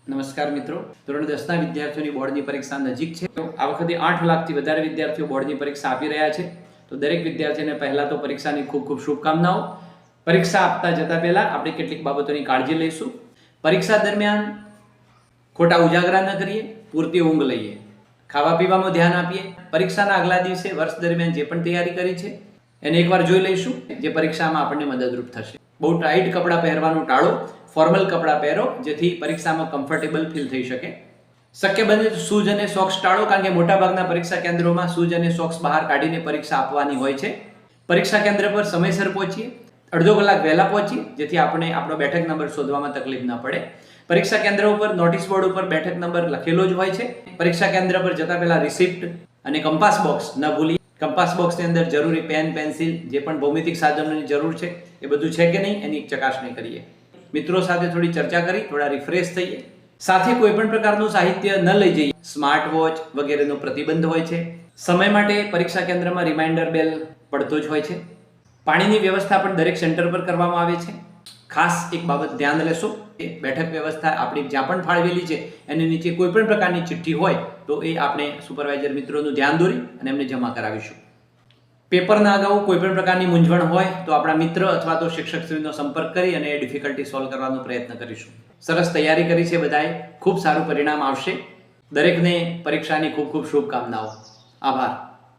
નમસ્કાર મિત્રો, ધોરણ 10ના વિદ્યાર્થીઓની બોર્ડની પરીક્ષા નજીક છે. આ વખતે 8 લાખથી વધારે વિદ્યાર્થીઓ બોર્ડની પરીક્ષા આપી રહ્યા છે. તો દરેક વિદ્યાર્થીને પહેલા તો પરીક્ષાની ખૂબ ખૂબ શુભકામનાઓ. પરીક્ષા આપતા જતા પહેલા આપણે કેટલીક બાબતોની કાળજી લઈશું. પરીક્ષા દરમિયાન ખોટા ઉજાગરા ન કરીએ, પૂરતી ઊંઘ લઈએ, ખાવા પીવામાં ધ્યાન આપીએ. પરીક્ષાના આગલા દિવસે વર્ષ દરમિયાન જે પણ તૈયારી કરી છે એને એકવાર જોઈ લઈશું, જે પરીક્ષામાં આપણને મદદરૂપ થશે. બહુ ટાઈટ કપડાં પહેરવાનું ટાળો, ફોર્મલ કપડાં પહેરો જેથી પરીક્ષામાં કમ્ફર્ટેબલ ફીલ થઈ શકે. શક્ય બને તો શૂઝ અને સોક્સ ટાળો, કારણ કે મોટાભાગના પરીક્ષા કેન્દ્રોમાં શૂઝ અને સોક્સ બહાર કાઢીને પરીક્ષા આપવાની હોય છે. પરીક્ષા કેન્દ્ર પર સમયસર પહોંચીએ, અડધો કલાક વહેલા પહોંચીએ જેથી આપણે આપણો બેઠક નંબર શોધવામાં તકલીફ ન પડે. પરીક્ષા કેન્દ્ર ઉપર નોટિસ બોર્ડ ઉપર બેઠક નંબર લખેલો જ હોય છે. પરીક્ષા કેન્દ્ર પર જતા પહેલા રિસિપ્ટ અને કંપાસ બોક્સ ન ભૂલી. કંપાસ બોક્સની અંદર જરૂરી પેન, પેન્સિલ, જે પણ ભૌમિતિક સાધનોની જરૂર છે એ બધું છે કે નહીં એની ચકાસણી કરીએ. મિત્રો સાથે થોડી ચર્ચા કરી થોડા રિફ્રેશ થઈએ. સાથે કોઈ પણ પ્રકારનું સાહિત્ય ન લઈ જઈએ. સ્માર્ટ વોચ વગેરેનો પ્રતિબંધ હોય છે. સમય માટે પરીક્ષા કેન્દ્રમાં રિમાઇન્ડર બેલ પડતો જ હોય છે. પાણીની વ્યવસ્થા પણ દરેક સેન્ટર પર કરવામાં આવે છે. ખાસ એક બાબત ધ્યાન લેશો, એ બેઠક વ્યવસ્થા આપણી જ્યાં પણ ફાળવેલી છે એની નીચે કોઈ પણ પ્રકારની ચિઠ્ઠી હોય તો એ આપણે સુપરવાઇઝર મિત્રોનું ધ્યાન દોરી અને એમને જમા કરાવીશું. પેપરના અગાઉ કોઈ પણ પ્રકારની મૂંઝવણ હોય તો આપણા મિત્ર અથવા તો શિક્ષકશ્રીનો સંપર્ક કરી અને એ ડિફિકલ્ટી સોલ્વ કરવાનો પ્રયત્ન કરીશું. સરસ તૈયારી કરી છે બધાએ, ખૂબ સારું પરિણામ આવશે. દરેકને પરીક્ષાની ખૂબ ખૂબ શુભકામનાઓ. આભાર.